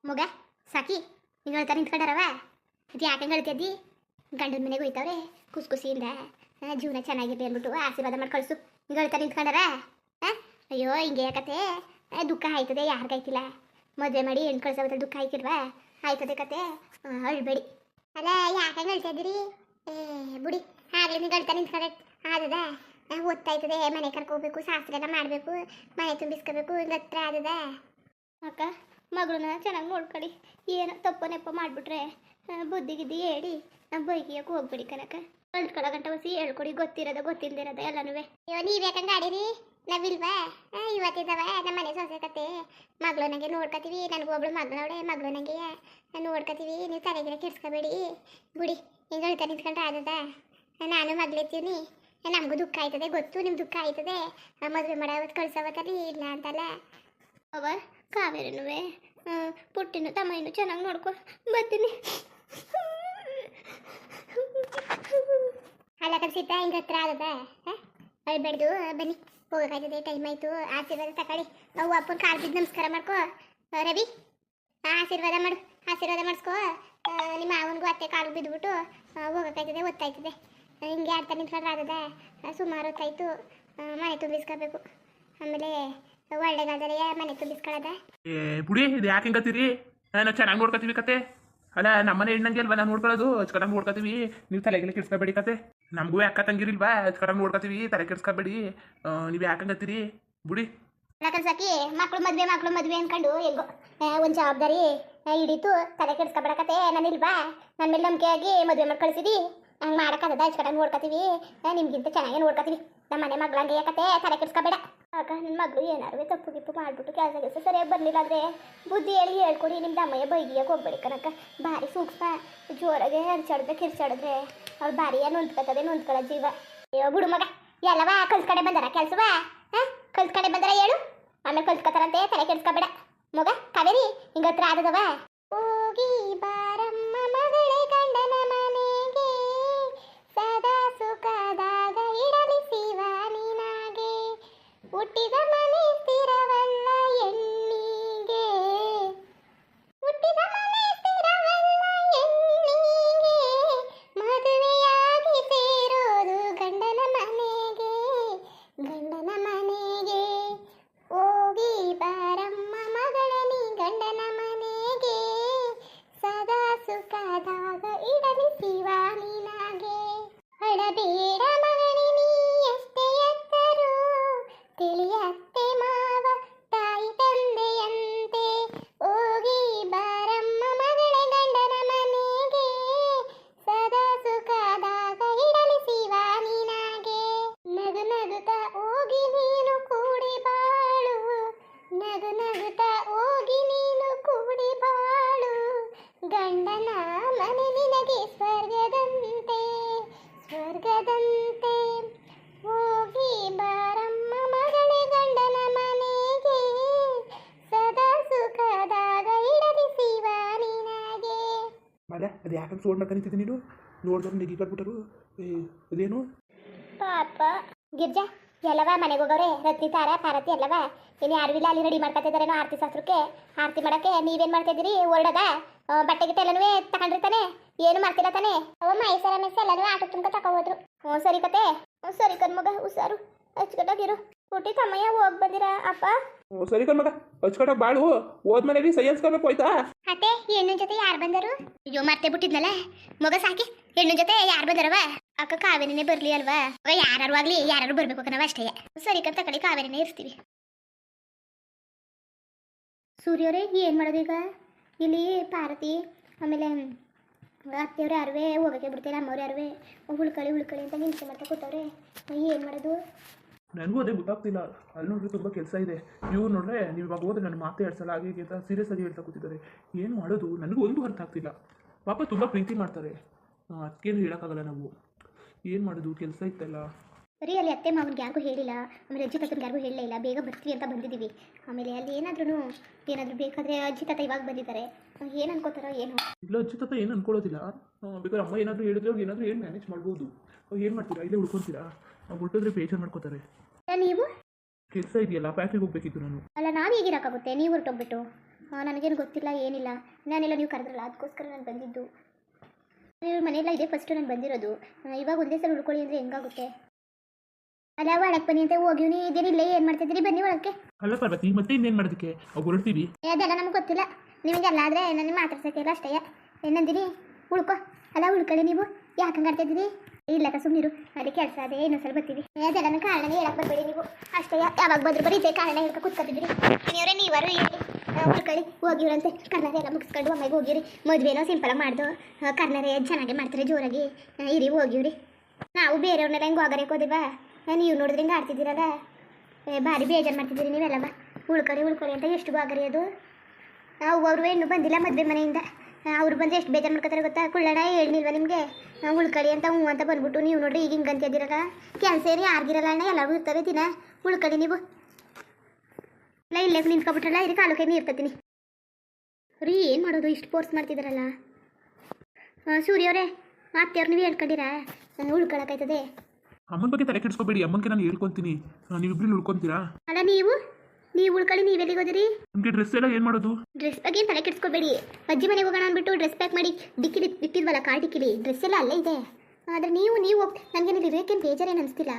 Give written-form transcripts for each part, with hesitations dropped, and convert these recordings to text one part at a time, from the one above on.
ಮಗ ಸಾಕಿ ಹಿಂಗೆ ಹೇಳ್ತಾರೆ ನಿಂತ್ಕೊಂಡಾರವ ಅದು ಯಾಕೆ ಹೇಳ್ತಿದ್ದಿ ಗಂಡನ ಮನೆಗೆ ಹೋಯ್ತವ್ರೆ ಖುಷಿಯಿಂದ ಜೀವನ ಚೆನ್ನಾಗಿರ್ಲಿ ಅಂದ್ಬಿಟ್ಟು ಆಶೀರ್ವಾದ ಮಾಡಿ ಕಳಿಸು ಹಿಂಗೆ ಹೇಳ್ತಾರೆ ನಿಂತ್ಕೊಂಡಾರ ಅಯ್ಯೋ ಹಿಂಗೆ ಯಾಕತೆ ದುಃಖ ಆಯ್ತದೆ ಯಾರಿಗಾಯ್ತಿಲ್ಲ ಮದುವೆ ಮಾಡಿ ಹೆಣ್ಣು ಕಳ್ಸೋದ್ರೆ ದುಃಖ ಆಯ್ತಿಲ್ವಾ ಆಯ್ತದೆ ಕತೆ ಅಳ್ಬೇಡಿ ಅಲ್ಲ ಯಾಕೆ ಹೇಳ್ತಾ ಇದ್ದೀರಿ ಬುಡಿ ಆಗಲೇ ನೀವು ಹೇಳ್ತಾ ನಿಂತ್ಕೊಂಡೆ ಆದದ ಓದ್ತಾಯ್ತದೆ ಮನೆ ಕರ್ಕೋಬೇಕು ಶಾಸ್ತ್ರ ಎಲ್ಲ ಮಾಡಬೇಕು ಮನೆ ತುಂಬಿಸ್ಕೋಬೇಕು ಹಿಂಗೆ ಹತ್ರ ಆದದ ಅಕ್ಕ ಮಗಳನ್ನ ಚೆನ್ನಾಗಿ ನೋಡ್ಕೊಳ್ಳಿ ಏನೋ ತಪ್ಪು ನೆಪ್ಪ ಮಾಡಿಬಿಟ್ರೆ ಬುದ್ಧಿ ಗಿದ್ದಿ ಹೇಳಿ ಬೈಗಿಯಕ್ಕೆ ಹೋಗ್ಬೇಡಿ ಕನಕ ಕಳ್ಸ್ಕೊಳ್ಳೋ ಗಂಟ ಹೊಸಿ ಹೇಳ್ಕೊಡಿ ಗೊತ್ತಿರೋದ ಗೊತ್ತಿಲ್ದಿರೋದ ಎಲ್ಲನೂ ಅಯ್ಯೋ ನೀವು ಯಾಕಂಗೆ ಆಡಿರಿ ನಾವಿಲ್ವಾ ಇವತ್ತಿದ್ದಾವ ನಮ್ಮ ಮನೆ ಸೊಸೆ ಕತೆ ಮಗಳು ನನಗೆ ನೋಡ್ಕೊತೀವಿ ನನಗೊಬ್ಳು ಮಗಳವಳೆ ಮಗಳು ನನಗೆ ನೋಡ್ಕೊತೀವಿ ನೀವು ತಲೆಗಿರ ಕೆಡ್ಸ್ಕೊಬೇಡಿ ಬಿಡಿ ಹಿಂಗೆ ಹೇಳ್ತಾ ನಿಂತ್ಕೊಂಡ್ರೆ ಆದದ ನಾನು ಮಗಳಿರ್ತೀನಿ ನಮಗೂ ದುಃಖ ಆಯ್ತದೆ ಗೊತ್ತು ನಿಮ್ಗೆ ದುಃಖ ಆಯ್ತದೆ ಮದುವೆ ಮಾಡೋವತ್ತು ಕಳ್ಸೋವತ್ತಲ್ಲಿ ಇಲ್ಲ ಅಂತಲ್ಲ ಅವ ಕಾವೇರಿನೂ ಪುಟ್ಟಿನೂ ತಮ್ಮನೂ ಚೆನ್ನಾಗಿ ನೋಡ್ಕೊ ಬರ್ತೀನಿ ಅಲ್ಲ ಕಲ್ಸಿದ್ದ ಹಿಂಗೆ ಹತ್ರ ಆದದ ಅಳ್ಬೇಡ್ದು ಬನ್ನಿ ಹೋಗೋಕ್ಕಾಯ್ತದೆ ಟೈಮ್ ಆಯಿತು ಆಶೀರ್ವಾದ ತಗೊಳ್ಳಿ ಅವು ಅಪ್ಪನ ಕಾಲು ಬಿದ್ದು ನಮಸ್ಕಾರ ಮಾಡ್ಕೋ ರವಿ ಆಶೀರ್ವಾದ ಮಾಡಿಸ್ಕೋ ನಿಮ್ಮ ಅವನಿಗೂ ಅತ್ತೆ ಕಾಲು ಬಿದ್ದುಬಿಟ್ಟು ಹೋಗೋಕ್ಕಾಯ್ತದೆ ಒತ್ತಾಯ್ತದೆ ಹಿಂಗೆ ಆಡ್ತಾ ನಿಂತ್ಕೊಂಡ್ರೆ ಆದದ ಸುಮಾರು ಹೊತ್ತಾಯ್ತು ಮನೆ ತುಂಬಿಸ್ಕೋಬೇಕು ಆಮೇಲೆ ಒಳ್ಳೆಗಾದರೆ ಮನೆ ತುಂಬಿಸ್ಕೊಳ್ಳೋದ ಬುಡಿ ಇದು ಯಾಕೆ ಹಿಂಗತ್ತೀರಿ ನಾವು ಚೆನ್ನಾಗಿ ನೋಡ್ಕೊತೀವಿ ಕತೆ ಅಲ್ಲ ನಮ್ಮನೆ ಹೆಣ್ಣಂಗೆ ಅಲ್ವಾ ನಾವು ನೋಡ್ಕೊಳ್ಳೋದು ಅಚ್ಕಟಾಗಿ ನೋಡ್ಕೊತೀವಿ ನೀವು ತಲೆಗೆಲ್ಲ ಕೆಡ್ಸ್ಕೊಬೇಡಿ ಕತೆ ನಮಗೂ ಯಾಕೆ ತಂಗಿರಿಲ್ವಾ ಅಚ್ಕಟಾಗಿ ನೋಡ್ಕೊತೀವಿ ತಲೆ ಕೆಡ್ಸ್ಕೊಬೇಡಿ ನೀವು ಯಾಕಂಗತ್ತೀರಿ ಬುಡಿ ಕಲ್ಸಾಕಿ ಮಕ್ಳು ಮದುವೆ ಅನ್ಕೊಂಡು ಹೆಂಗೋ ಒಂದು ಜವಾಬ್ದಾರಿ ಹಿಡೀತು ತಲೆ ಕೆಡ್ಸ್ಕೊಬೇಡಕತೆ ನಾನಿಲ್ವಾ ನನ್ನ ಮೇಲೆ ನಂಬಿಕೆಯಾಗಿ ಮದುವೆ ಮಾಡಿ ಕಳಿಸಿದಿ ಹಂಗೆ ಮಾಡೋಕ್ಕದ ಅಚ್ಕಟಾಗಿ ನೋಡ್ಕೊತೀವಿ ನಿಮ್ಗಿಂತ ಚೆನ್ನಾಗಿ ನೋಡ್ಕೊತೀವಿ ನಮ್ಮ ಮನೆ ಮಗಳಂಗೆ ಯಾಕತೆ ತಲೆ ಕೆಡ್ಸ್ಕೊಬೇಡ ಆಗ ನನ್ನ ಮಗಳು ಏನಾರು ತಪ್ಪು ಗಿಪ್ಪು ಮಾಡಿಬಿಟ್ಟು ಕೆಲಸ ಸರಿಯಾಗಿ ಬರಲಿಲ್ಲ ಅಂದರೆ ಬುದ್ಧಿ ಹೇಳ್ಕೊಡಿ ನಿಮ್ಮ ಅಮ್ಮಯ್ಯ ಬೈಗಿಯಕ್ಕೆ ಹೋಗ್ಬೇಡಿ ಕನಕ ಭಾರಿ ಸೂಕ್ಷ್ಮ ಜೋರಾಗೆ ಕಿರ್ಚಾಡಿದ್ರೆ ಅವ್ಳು ಭಾರಿ ನೊಂದ್ಕೊಳ್ಳೋ ಜೀವ ಅಯ್ಯೋ ಬಿಡು ಮಗ ಎಲ್ಲವ ಕಲ್ಸ್ ಕಡೆ ಬಂದಾರ ಕೆಲಸವ ಕಲ್ಸ್ ಕಡೆ ಬಂದಾರ ಹೇಳು ಆಮೇಲೆ ಕಲ್ಸ್ಕೊತಾರಂತೆ ತಲೆ ಕೆಡ್ಸ್ಕೊಬೇಡ ಮಗ ಕಾವೇರಿ ಹಿಂಗೆ ಹತ್ರ ಆದದವ ಹೋಗಿ ಬಾರಮ್ಮ ಮಗಳೇ ಗಂಡನ ಮನೆಗೆ ಸದಾ ಸುಖದಾಗ ಇಡಲಿ ಶಿವ ನಿನಗೆ ಹುಟ್ಟಿದ ಮನೆ ಸ್ಥಿರವಲ್ಲ ಹೆಣ್ಣಿಗೆ ಹುಟ್ಟಿದ ಮನೆ ಸ್ಥಿರವಲ್ಲ ಹೆಣ್ಣಿಗೆ ಮದುವೆಯಾಗಿ ಸೇರೋದು ಗಂಡನ ಮನೆಗೆ ಹೋಗಿ ಬಾರಮ್ಮ ಮಗಳನಿ ಗಂಡನ ಮನೆಗೆ ಸದಾ ಸುಖದಾಗ ಇಡಲಿ ಶಿವ ನಿನಗೆ ಅಳಬೇಡ ಮಗನಿನಿ ಎಷ್ಟೇ ಎತ್ತರು ತಿಳಿಯತ್ತೆ ಮಾವ ತಾಯಿ ತಂದೆಯಂತೆ ಹೋಗಿ ಬಾರಮ್ಮ ಮಗಳ ಗಂಡನ ಮನೆಗೆ ಸದಾ ಸುಖದಾಗ ಇಡಲಿ ಶಿವ ನಿನಗೆ ನಗು ನಗುತ್ತಾ ಹೋಗಿ ನೀನು ಕೂಡಿ ಬಾಳು ನಗು ನಗುತ್ತಾ ಹೋಗಿ ನೀನು ಕೂಡಿ ಬಾಳು ಗಂಡನ ಮನೆ ನಿನಗೆ ಸ್ವರ್ಗದಂತೆ ಹೋಗಿ ಬಾರಮ್ಮ ಮಗಳೇ ಗಂಡನ ಮನೆಗೆ ಸದಾ ಸುಖದಾಗ ಇಡಲಿ ಶಿವ ನಿನಗೆ ಮಗ ಅದು ಯಾಕಂತ ಸೋಡ್ ಮಾಡ್ಕೊಂಡು ನೀನು ನೋಡಿದ್ರೆ ನಿಗಿ ಕಟ್ಬಿಟ್ಟರು ಅದೇನು ಪಾಪ ಗಿರ್ಜಾ ಎಲ್ಲವ ಮನೆಗೆ ಹೋಗೋರೆ ರತ್ತಿ ತಾರ ಪಾರತಿ ಎಲ್ಲವ ಇನ್ನು ಯಾರು ಇಲ್ಲ ಅಲ್ಲಿ ರೆಡಿ ಮಾಡ್ಕೊತಿದ್ದಾರೇನೋ ಆರತಿ ಶಾಸ್ತ್ರಕ್ಕೆ ಆರತಿ ಮಾಡೋಕ್ಕೆ ನೀವೇನು ಮಾಡ್ತಿದ್ದೀರಿ ಹೊರಡದ ಬಟ್ಟೆ ಗಿಟ್ಟೆ ಎಲ್ಲನೂ ತಗೊಂಡಿರ್ತಾನೆ ಏನು ಮಾಡ್ತಿಲ್ಲ ತಾನೆ ಅವ ಮೈಸೂರ ಮೆಸ್ ಎಲ್ಲನೂ ಆಟೋ ತುಂಬ ತಗೋದ್ರು ಸರಿ ಕತೆ ಸರಿ ಕಣ್ಮಗ ಹುಷಾರು ಅಚ್ಚುಕಟ್ಟಾಗಿರು ಹುಟ್ಟಿ ತಮ್ಮಯ್ಯ ಹೋಗಿ ಬಂದಿರಾ ಅಪ್ಪ ಸರಿ ಕಣ್ಮಗ ಅಚ್ಕಟಾಗಿ ಬಾಳು ಹೋದ್ಮೇಲೆ ಸೈ ಅನ್ಸ್ಕೋಬೇಕು ಆಯ್ತಾ ಅತ್ತೆ ಹೆಣ್ಣು ಜೊತೆ ಯಾರು ಬಂದರು ಅಯ್ಯೋ ಮರ್ತೆ ಬಿಟ್ಟಿದ್ನಲ್ಲ ಮಗ ಸಾಕಿ ಹೆಣ್ಣು ಜೊತೆ ಯಾರು ಬಂದರವ ಅಕ್ಕ ಕಾವೇರಿನೇ ಬರ್ಲಿ ಅಲ್ವಾ ಯಾರು ಆಗ್ಲಿ ಯಾರು ಬರ್ಬೇಕು ಕಣವ ಅಷ್ಟೇ ಸರಿ ಕಂತ ಕಡೆ ಕಾವೇರಿನೇ ಇರ್ತೀವಿ ಸೂರ್ಯರೇ ಏನು ಮಾಡೋದು ಈಗ ಇಲ್ಲಿ ಪಾರ್ವತಿ ಆಮೇಲೆ ಅತ್ತೆಯವ್ರು ಯಾರುವೆ ಹೋಗೋಕ್ಕೆ ಬಿಡ್ತಾರೆ ಅಮ್ಮವ್ರು ಯಾರುವೆ ಉಳ್ಕಳಿ ಅಂತ ಹಿಂಸೆ ಮಾಡ್ತಾ ಕೂತವ್ರೆ ಏನು ಮಾಡೋದು ನನಗೂ ಅದೇ ಗೊತ್ತಾಗ್ತಿಲ್ಲ ಅಲ್ಲಿ ನೋಡ್ರಿ ತುಂಬ ಕೆಲಸ ಇದೆ ಇವ್ರು ನೋಡ್ರೆ ನೀವು ಇವಾಗ ಹೋದ್ರೆ ನನ್ನ ಮಾತೇ ಹೇಳ್ಸಲ್ಲ ಹಾಗೆ ಅಂತ ಸೀರಿಯಸ್ ಆಗಿ ಹೇಳ್ತಾ ಕೂತಿದ್ದಾರೆ ಏನು ಮಾಡೋದು ನನಗೂ ಒಂದು ಅರ್ಥ ಆಗ್ತಿಲ್ಲ ಪಾಪ ತುಂಬ ಪ್ರೀತಿ ಮಾಡ್ತಾರೆ ಅದಕ್ಕೇನು ಹೇಳೋಕ್ಕಾಗಲ್ಲ ನಾವು ಏನು ಮಾಡೋದು ಕೆಲಸ ಇತ್ತಲ್ಲ ಸರಿ ಅಲ್ಲಿ ಅತ್ತೆ ಮಾವನಿಗೆ ಯಾರಿಗೂ ಹೇಳಿಲ್ಲ ಆಮೇಲೆ ಅಜ್ಜಿ ತಾತನಿಗೆ ಯಾರಿಗೂ ಹೇಳಲೇ ಇಲ್ಲ ಬೇಗ ಬರ್ತೀವಿ ಅಂತ ಬಂದಿದ್ದೀವಿ ಆಮೇಲೆ ಅಲ್ಲಿ ಏನಾದ್ರೂ ಬೇಕಾದರೆ ಅಜ್ಜಿ ತಾತ ಇವಾಗ ಬಂದಿದ್ದಾರೆ ಏನು ಅನ್ಕೋತಾರೋ ಏನೋ ಇಲ್ಲ ಅಜ್ಜಿ ತಾತ ಏನು ಅನ್ಕೊಳ್ಳೋದಿಲ್ಲ ಬೇಕಾದ್ರೆ ಅಮ್ಮ ಏನಾದರೂ ಹೇಳಿದ್ರೆ ಅವ್ರು ಏನಾದರೂ ಏನು ಮ್ಯಾನೇಜ್ ಮಾಡ್ಬೋದು ಏನು ಮಾಡ್ತೀರಾ ಇಲ್ಲೇ ಉಳ್ಕೊತೀರಾ ಹುಟ್ಟಿದ್ರೆ ಬೇಜಾರು ಮಾಡ್ಕೋತಾರೆ ನೀವು ಕೆಲಸ ಇದೆಯಲ್ಲ ಫ್ಯಾಕ್ಟ್ರಿಗೆ ಹೋಗ್ಬೇಕಿತ್ತು ನಾನು ಅಲ್ಲ ನಾವು ಹೇಗಿರೋಕ್ಕಾಗುತ್ತೆ ನೀವು ಹೊರಟೋಗ್ಬಿಟ್ಟು ನನಗೇನು ಗೊತ್ತಿಲ್ಲ ಏನಿಲ್ಲ. ನಾನೆಲ್ಲ ನೀವು ಕರೆದ್ರಲ್ಲ ಅದಕ್ಕೋಸ್ಕರ ನಾನು ಬಂದಿದ್ದು. ನೀವು ಮನೆಯೆಲ್ಲ ಇದೆ ಫಸ್ಟು ನಾನು ಬಂದಿರೋದು. ಇವಾಗ ಒಂದೇ ಸಲ ಉಳ್ಕೊಳ್ಳಿ ಅಂದರೆ ಹೆಂಗಾಗುತ್ತೆ? ಅಲ್ಲ ಒಳಕ್ಕೆ ಬನ್ನಿ ಅಂತ ಹೋಗಿವ್ನಿ, ಇದೇನಿಲ್ಲ, ಏನು ಮಾಡ್ತಿದ್ದೀರಿ? ಬನ್ನಿ ಒಳಕ್ಕೆ. ಅಲ್ಲ ಪಾರ್ವತಿ, ಮತ್ತೆ ಇನ್ನೇನು ಮಾಡೋದಕ್ಕೆ ಹೊರಡ್ತೀವಿ. ಅದೆಲ್ಲ ನಮ್ಗೆ ಗೊತ್ತಿಲ್ಲ, ನಿಮಗೆಲ್ಲ ಆದರೆ ನನ್ನ ಮಾತಾಡ್ಸೋಕ್ಕೆಲ್ಲ ಅಷ್ಟೇ. ಏನಂದಿರಿ? ಉಳ್ಕೊ. ಅಲ್ಲ ಉಳ್ಕೊಳ್ಳಿ, ನೀವು ಯಾಕೆ ಹಂಗೆ ಆಡ್ತಿದ್ದೀರಿ? ಇಲ್ಲಕ್ಕ ಸುಮ್ಮನಿರು, ಅದೇ ಕೆಲಸ ಅದೇ ಇನ್ನೊಂದ್ಸಲ ಬರ್ತೀವಿ. ಅದೆಲ್ಲ ಕಾರಣನೇ ಹೇಳಕ್ಕೆ ಬರಬೇಡಿ ನೀವು ಅಷ್ಟೇ. ಯಾವಾಗ ಬಂದ್ರು ಬರೀ ಇದೇ ಕಾರಣ ಹೇಳ್ಕೊ ಕೂತ್ಕೊತಿದ್ದೀರಿ. ಮನೆಯವರೇ ನೀವರು ಹೇಳಿ ಉಳ್ಕೊಳ್ಳಿ. ಹೋಗಿವ್ರಂತೆ ಕರ್ನಾಟಕ ಎಲ್ಲ ಮುಗಿಸ್ಕೊಂಡು ಅಮ್ಮಗೆ ಹೋಗಿವ್ರಿ. ಮದುವೆನೋ ಸಿಂಪಲಾಗಿ ಮಾಡ್ದು, ಕರ್ನಾಟಕ ಚೆನ್ನಾಗಿ ಮಾಡ್ತಾರೆ ಜೋರಾಗಿ. ಇರಿ ಹೋಗಿವ್ರಿ. ನಾವು ಬೇರೆಯವ್ರನ್ನೆಲ್ಲ ಹೆಂಗೆ ಹೋಗರಕ್ಕೆ ಹೋದಿವಾ? ನೀವು ನೋಡಿದ್ರೆ ಹಿಂಗೆ ಆಡ್ತಿದ್ದೀರಲ್ಲ, ಭಾರಿ ಬೇಜಾರು ಮಾಡ್ತಿದ್ದೀರಿ ನೀವೆಲ್ಲವ. ಉಳ್ಕೊಳ್ಳಿ ಅಂತ ಎಷ್ಟು ಬಾಗರಿ ಅದು. ಅವರು ಇನ್ನೂ ಬಂದಿಲ್ಲ ಮದುವೆ ಮನೆಯಿಂದ. ಅವ್ರು ಬಂದರೆ ಎಷ್ಟು ಬೇಜಾರು ಮಾಡ್ಕೊತಾರೆ ಗೊತ್ತಾ? ಕುಳ್ಳಣ ಹೇಳಿಲ್ವ ನಿಮಗೆ? ಉಳ್ಕೊಳ್ಳಿ ಅಂತ ಹ್ಞೂ ಅಂತ ಬಂದ್ಬಿಟ್ಟು ನೀವು ನೋಡ್ರಿ ಈಗ ಹಿಂಗೆ ಅಂತಿದ್ದೀರಲ್ಲ. ಕೆಲಸ ಏನು ಯಾರಿಗಿರಲ್ಲ ಅಣ್ಣ, ಎಲ್ಲರಿಗೂ ಇರ್ತವೆ ದಿನ. ಉಳ್ಕೊಳ್ಳಿ ನೀವು. ಇಲ್ಲ ಇಲ್ಲೇ ನಿಂತ್ಕೊಬಿಟ್ರಲ್ಲ, ಇದು ಕಾಲು ಕೈ ನೀರು ತತ್ತೀನಿ ರೀ. ಏನು ಮಾಡೋದು, ಇಷ್ಟು ಫೋರ್ಸ್ ಮಾಡ್ತಿದ್ದಾರಲ್ಲ. ಸೂರ್ಯವರೇ, ಅತ್ತೆಯವ್ರು ನೀವು ಹೇಳ್ಕೊಂಡಿರಾ ಉಳ್ಕೊಳಕ್ಕಾಯ್ತದೆ? ಅಮ್ಮನ ಬಗ್ಗೆ ತಲೆ ಕೆಡಿಸ್ಕೋಬೇಡಿ, ಅಮ್ಮನಿಗೆ ನಾನು ಹೇಳ್ಕೊತೀನಿ, ನೀವಿಬ್ರು ಉಳ್ಕೊತೀರಾ? ಅಲ್ಲ ನೀವು ಉಳ್ಕೊಳ್ಳಿ. ನೀವೆಲ್ಲಿಗೆ ಹೋದಿರಿ? ನಿಮಗೆ ಡ್ರೆಸ್ ಎಲ್ಲ ಏನು ಮಾಡೋದು? ಡ್ರೆಸ್ ಬಗ್ಗೆ ತಲೆ ಕೆಡಿಸ್ಕೋಬೇಡಿ. ಅಜ್ಜಿ ಮನೆಗೆ ಹೋಗೋಣ ಅಂದ್ಬಿಟ್ಟು ಡ್ರೆಸ್ ಪ್ಯಾಕ್ ಮಾಡಿ ಡಿಕ್ಕಿಲಿ ಇಟ್ಟಿದ್ವಲ್ಲ, ಕಾರ್ ಡಿಕ್ಕಿಲಿ. ಡ್ರೆಸ್ ಎಲ್ಲ ಅಲ್ಲೇ ಇದೆ. ಆದರೆ ನೀವು ನನಗೇನು ಇರೋಕ್ಕೇನು ಬೇಜಾರೇನು ಅನಿಸ್ತಿಲ್ಲ,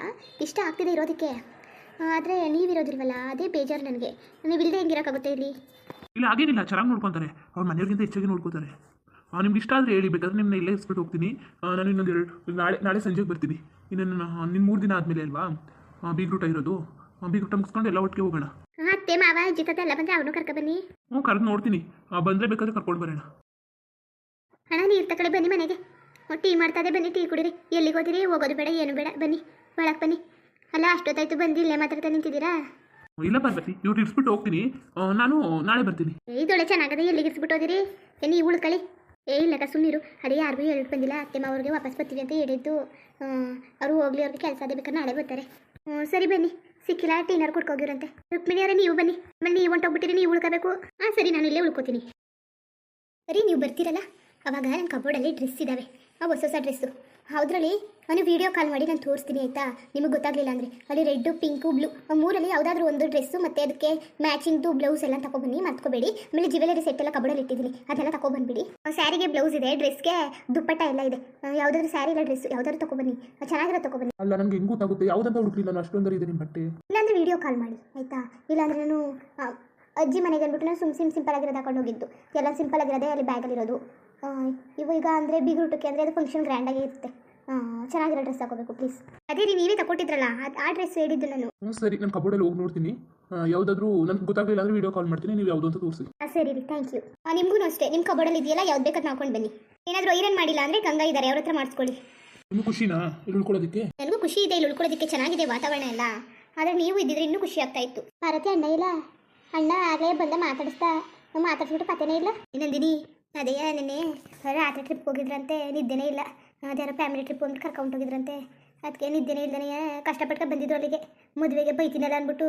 ಇಷ್ಟ ಆಗ್ತಿದೆ ಇರೋದಕ್ಕೆ. ಆದರೆ ನೀವಿರೋದಿಲ್ವಲ್ಲ, ಅದೇ ಬೇಜಾರು ನನಗೆ. ನೀವಿಲ್ಲದೆ ಹೆಂಗಿರೋಕ್ಕಾಗುತ್ತೆ ಇಲ್ಲಿ? ಇಲ್ಲ ಹಾಗೇನಿಲ್ಲ, ಚೆನ್ನಾಗಿ ನೋಡ್ಕೊತಾರೆ. ಅವ್ರ ಮನೆಯವ್ರಿಗಿಂತ ಹೆಚ್ಚಾಗಿ ನೋಡ್ಕೋತಾರೆ. ನಿಮ್ಗೆ ಇಷ್ಟ ಆದರೆ ಹೇಳಿ, ಬೇಕಾದ್ರೆ ನಿಮ್ಮನ್ನ ಇಲ್ಲೇ ಇಸ್ಬಿಟ್ಟು ಹೋಗ್ತೀನಿ. ನಾನು ಇನ್ನೊಂದು ನಾಳೆ ಸಂಜೆಗೆ ಬರ್ತೀನಿ. ಇನ್ನೊಂದು ನಿನ್ನ 3 ದಿನ ಆದಮೇಲೆ ಅಲ್ವಾ ಬೀಗ್ರೂಟ ಇರೋದು. ಬೀಗ್ರೂಟ ಮುಗಿಸ್ಕೊಂಡು ಎಲ್ಲ ಒಟ್ಟಿಗೆ ಹೋಗೋಣ. ಅತ್ತೆ ಮಾವ ಅಜ್ಜಿ ತಾತ ಎಲ್ಲ ಬಂದರೆ ಅವನು ಕರ್ಕೊಬನ್ನಿ. ಕರೆದು ನೋಡ್ತೀನಿ, ಬಂದರೆ ಬೇಕಾದ್ರೆ ಕರ್ಕೊಂಡು ಬರೋಣ. ಅಣ್ಣ ನೀರು ತಗೊಳ್ಳಿ ಬನ್ನಿ ಮನೆಗೆ. ಟೀ ಮಾಡ್ತದೆ, ಬನ್ನಿ ಟೀ ಕುಡೀರಿ. ಎಲ್ಲಿಗೆ ಹೋದಿರಿ? ಹೋಗೋದು ಬೇಡ ಏನು ಬೇಡ, ಬನ್ನಿ ಒಳಗೆ ಬನ್ನಿ. ಅಲ್ಲ ಅಷ್ಟೊತ್ತಾಯ್ತು ಬಂದು ಇಲ್ಲೇ ಮಾತಾಡ್ತಾ ನಿಂತಿದ್ದೀರಾ? ಇಲ್ಲ ಪಾರ್ವತಿ, ಇವ್ರು ಇರಿಸ್ಬಿಟ್ಟು ಹೋಗ್ತೀನಿ, ನಾನು ನಾಳೆ ಬರ್ತೀನಿ. ಇದೊಳ್ಳೆ ಚೆನ್ನಾಗದೆ, ಎಲ್ಲಿಗೆ ಇರಿಸ್ಬಿಟ್ಟು ಹೋದಿರಿ? ನೀವು ಉಳ್ಕೊಳ್ಳಿ. ಇಲ್ಲಕ್ಕ ಸುಮ್ಮನಿರು, ಅದೇ ಯಾರಿಗೂ ಹೇಳ್ಬಿಟ್ಟು ಬಂದಿಲ್ಲ. ಅತ್ತೆ ಮಾವ್ರಿಗೆ ವಾಪಸ್ ಬರ್ತೀವಿ ಅಂತ ಹೇಳಿದ್ದು. ಅವರು ಹೋಗ್ಲಿ, ಅವ್ರಿಗೆ ಕೆಲಸ ಅದೇ ಬೇಕಾದ್ರೆ ನಾಳೆ ಬರ್ತಾರೆ. ಸರಿ ಬನ್ನಿ. ಸಿಕ್ಕಿಲ್ಲ ಟೀನರ್ ಕೊಡ್ಕೋಗಿರಂತೆ. ರುಕ್ಮಿಣಿಯವರೇ ನೀವು ಬನ್ನಿ. ಆಮೇಲೆ ನೀವು ಹೊಂಟೋಗ್ಬಿಟ್ಟಿರಿ, ನೀವು ಉಳ್ಕೋಬೇಕು. ಸರಿ ನಾನು ಇಲ್ಲೇ ಉಳ್ಕೋತೀನಿ. ಸರಿ ನೀವು ಬರ್ತೀರಲ್ಲ, ಅವಾಗ ನನ್ನ ಕಬೋರ್ಡಲ್ಲಿ ಡ್ರೆಸ್ ಇದ್ದಾವೆ, ಹೊಸ ಡ್ರೆಸ್ಸು. ಅದರಲ್ಲಿ ನಾನು ವೀಡಿಯೋ ಕಾಲ್ ಮಾಡಿ ನಾನು ತೋರಿಸ್ತೀನಿ ಆಯಿತಾ? ನಿಮಗೆ ಗೊತ್ತಾಗಲಿಲ್ಲ ಅಂದರೆ ಅಲ್ಲಿ ರೆಡ್ಡು ಪಿಂಕು ಬ್ಲೂ ಮೂರಲ್ಲಿ ಯಾವುದಾದ್ರೂ ಒಂದು ಡ್ರೆಸ್ಸು ಮತ್ತು ಅದಕ್ಕೆ ಮ್ಯಾಚಿಂಗ್ದು ಬ್ಲೌಸ್ ಎಲ್ಲ ತಗೊಬನ್ನಿ, ಮರ್ತ್ಕೋಬೇಡಿ. ಆಮೇಲೆ ಜ್ಯುವೆಲರಿ ಸೆಟ್ ಎಲ್ಲ ಕಬೋರ್ಡಲ್ಲಿ ಇಟ್ಟಿದ್ದೀನಿ, ಅದೆಲ್ಲ ತಗೊಬಂದ್ಬಿಡಿ. ಸ್ಯಾರಿಗೆ ಬ್ಲೌಸ್ ಇದೆ, ಡ್ರೆಸ್ಗೆ ದುಪ್ಪಟ್ಟ ಎಲ್ಲ ಇದೆ. ಯಾವುದಾದ್ರೂ ಸ್ಯಾರಿ ಇಲ್ಲ ಡ್ರೆಸ್ ಯಾವುದಾದ್ರೂ ತಗೊಬನ್ನಿ, ಚೆನ್ನಾಗಿರೋ ತಗೊಬನ್ನಿ. ಅಲ್ಲ ನನಗೆ ಹೆಂಗೆ ಗೊತ್ತಾಗುತ್ತೆ ಯಾವುದಂತ ಹುಡುಕ್ಲಿಲ್ಲ, ನಾನು ಅಷ್ಟೊಂದರೆ ಇದೆ ನಿಮ್ಮ ಬಟ್ಟೆ. ಇಲ್ಲಾಂದರೆ ವೀಡಿಯೋ ಕಾಲ್ ಮಾಡಿ ಆಯಿತಾ? ಇಲ್ಲಾಂದರೆ ನಾನು ಅಜ್ಜಿ ಮನೆಗೆ ಅಂದ್ಬಿಟ್ಟು ನಾನು ಸಿಂಪಲ್ ಆಗಿರೋದು ಹಾಕೊಂಡು ಹೋಗಿದ್ದು. ಎಲ್ಲ ಸಿಂಪಲ್ ಆಗಿರೋದೇ ಅಲ್ಲಿ ಬ್ಯಾಗಲ್ಲಿರೋದು. ಈಗ ಅಂದರೆ ಬಿಗ್ ರೂಟಕ್ಕೆ ಅಂದರೆ ಅದು ಫಂಕ್ಷನ್ ಗ್ರ್ಯಾಂಡಾಗಿ ಇರುತ್ತೆ. ಚೆನ್ನಾಗಿರೋ ಡ್ರೆಸ್ ಹಾಕೋಬೇಕು ಪ್ಲೀಸ್. ಅದೇ ರೀ ನೀವೇ ತಗೊಟ್ಟಿದ್ರಲ್ಲ, ಆ ಡ್ರೆಸ್ ಹೇಳಿದ್ದು ನಾನು. ಸರಿ, ನಾನು ಕಬೋರ್ಡಲ್ಲಿ ಹೋಗಿ ನೋಡ್ತೀನಿ. ಯಾವುದಾದ್ರೂ ನನಗೆ ಗೊತ್ತಾಗಲಿಲ್ಲ ಅಂದರೆ ವೀಡಿಯೋ ಕಾಲ್ ಮಾಡ್ತೀನಿ, ನೀವು ಯಾವುದು ಅಂತ ತೋರಿಸಿ. ಸರಿ ರೀ, ಥ್ಯಾಂಕ್ ಯು. ನಿಮಗೂ ಅಷ್ಟೇ, ನಿಮ್ಮ ಕಬೋರ್ಡಲ್ಲಿ ಇದೆಯಲ್ಲ, ಯಾವ್ದು ಬೇಕಾದ್ರೆ ಹಾಕೊಂಡು ಬನ್ನಿ. ಏನಾದರೂ ಐರನ್ ಮಾಡಿಲ್ಲ ಅಂದರೆ ಗಂಗಾ ಇದ್ದಾರೆ, ಅವ್ರ ಹತ್ರ ಮಾಡಿಸ್ಕೊಳ್ಳಿ. ನಿಮ್ಗೆ ಖುಷಿನಾ ಇಲ್ಲಿ ಉಳ್ಕೊಳ್ಳೋದಕ್ಕೆ? ನನಗೂ ಖುಷಿ ಇದೆ ಇಲ್ಲಿ ಉಳ್ಕೊಳ್ಳೋದಕ್ಕೆ, ಚೆನ್ನಾಗಿದೆ ವಾತಾವರಣ ಎಲ್ಲ. ಆದರೆ ನೀವು ಇದ್ದಿದ್ರೆ ಇನ್ನೂ ಖುಷಿ ಆಗ್ತಾ ಇತ್ತು. ಭಾರತಿ ಅಣ್ಣ ಇಲ್ಲ? ಅಣ್ಣ ಆಗಲೇ ಬಂದ ಮಾತಾಡಿಸ್ಬಿಟ್ಟು ಪತ್ತೆನೇ ಇಲ್ಲ. ಇನ್ನೊಂದಿನಿ ಅದೇ ನೆನ್ನೆ ರಾತ್ರಿ ಟ್ರಿಪ್ ಹೋಗಿದ್ರಂತೆ, ನಿದ್ದೆನೇ ಇಲ್ಲ. ಅದ್ಯಾರೋ ಫ್ಯಾಮಿಲಿ ಟ್ರಿಪ್ ಅಂದ್ಬಿಟ್ಟು ಕರ್ಕೊಂಡು ಹೋಗಿದ್ರಂತೆ, ಅದಕ್ಕೆ ನಿದ್ದೆನೇ ಇಲ್ದೇ ಕಷ್ಟಪಟ್ಟು ಬಂದಿದ್ರು ಅಲ್ಲಿಗೆ. ಮದುವೆಗೆ ಬೈತೀನಲ್ಲ ಅಂದ್ಬಿಟ್ಟು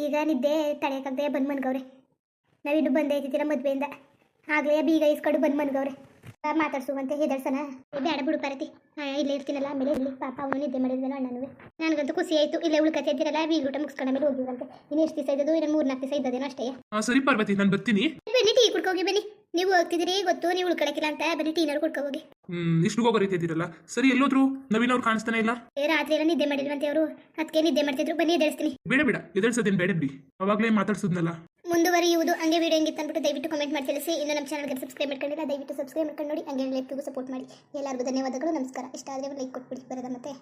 ಈಗ ನಿದ್ದೆ ತಡೆಯೋಕ್ಕಾಗದೆ ಬಂದು ಮನ್ಗವ್ರೆ. ನಾವಿನ್ನೂ ಬಂದೇ ಐತಿದ್ದೀರ ಮದುವೆಯಿಂದ, ಆಗಲೇ ಬೀಗ ಇಸ್ಕೊಂಡು ಬಂದು ಮನ್ಗವ್ರೆ. ಮಾತಾಡ್ಸುವಂತೆ ಹೆದರ್ಸನ ಬೇಡ ಬಿಡು ಪಾರತಿ. ಇಲ್ಲೇ ಇರ್ತೀನಲ್ಲ, ಆಮೇಲೆ ಇಲ್ಲಿ ಪಾಪ ಅವನು ನಿದ್ದೆ ಮಾಡಿದ್ವೇನೋ ಅಣ್ಣನೂ. ನನಗಂತೂ ಖುಷಿ ಆಯಿತು, ಇಲ್ಲೇ ಉಳ್ಕತ್ತೆ ಇದ್ದೀರಲ್ಲ, ಬೀಗ್ರೂಟ ಮುಗಿಸ್ಕೊಂಡ ಮೇಲೆ ಹೋಗಿದ್ರಂತೆ. ಇನ್ನು ಎಷ್ಟು ದಿವಸ ಇದ್ದದು? ಇನ್ನು 3-4 ದಿವಸ ಇದ್ದದೇನೋ ಅಷ್ಟೇ. ಸರಿ ಪಾರ್ವತಿ, ನಾನು ಬರ್ತೀನಿ. ಬನ್ನಿ ಟೀ ಕುಡ್ಕೋಗಿ ಬನ್ನಿ. ನೀವು ಹೋಗ್ತಿದ್ದೀರಿ ಗೊತ್ತು, ನೀವು ಉಳ್ಕೊಳಕ್ಕಿಲ್ಲ ಅಂತ. ಬನ್ನಿ ಟೀನಾರು ಕುಡ್ಕೋಗಿ. ಇಷ್ಟು ಹೋಗೋ ರೀತಿ ಇದ್ದೀರಲ್ಲ. ಸರಿ, ಎಲ್ಲೋದ್ರು ನವೀನ್ ಅವ್ರು ಕಾಣಿಸ್ತಾನೆ ಇಲ್ಲ? ರಾತ್ರಿ ಎಲ್ಲ ನಿದ್ದೆ ಮಾಡಿಲ್ವಂತೆ ಅವರು, ಅದಕ್ಕೆ ನಿದ್ದೆ ಮಾಡ್ತಿದ್ರು. ಬನ್ನಿ ಎದ್ದೇಳಿಸ್ತೀನಿ. ಬೇಡ ಎದುರಿಸೋದೇನು ಬೇಡ ಬಿಡಿ, ಅವಾಗಲೇ ಮಾತಾಡ್ಸೋದ್ನಲ್ಲ. ಮುಂದುವರಿಯುವುದು ಹಂಗೆ ವಿಡಿಯೋ ಹೆಂಗಿತ್ತು ಅಂದ್ಬಿಟ್ಟು ದಯವಿಟ್ಟು ಕಮೆಂಟ್ ಮಾಡಿ ತಿಳಿಸಿ. ಇನ್ನು ನಮ್ಮ ಚಾನಲ್ಗೆ ಸಬ್ಸ್ಕ್ರೈಬ್ ಮಾಡ್ಕೊಂಡಿಲ್ಲ, ದಯವಿಟ್ಟು ಸಬ್ಸ್ಕ್ರೈಬ್ ಮಾಡ್ಕೊಂಡು ನೋಡಿ. ಹಂಗೆ ಲೈಕ್ಗೂ ಸಪೋರ್ಟ್ ಮಾಡಿ. ಎಲ್ಲರಿಗೂ ಧನ್ಯವಾದಗಳು, ನಮಸ್ಕಾರ. ಇಷ್ಟ ಆದರೆ ಲೈಕ್ ಕೊಟ್ಬಿಡಿ, ಬರೋದ ಮತ್ತೆ.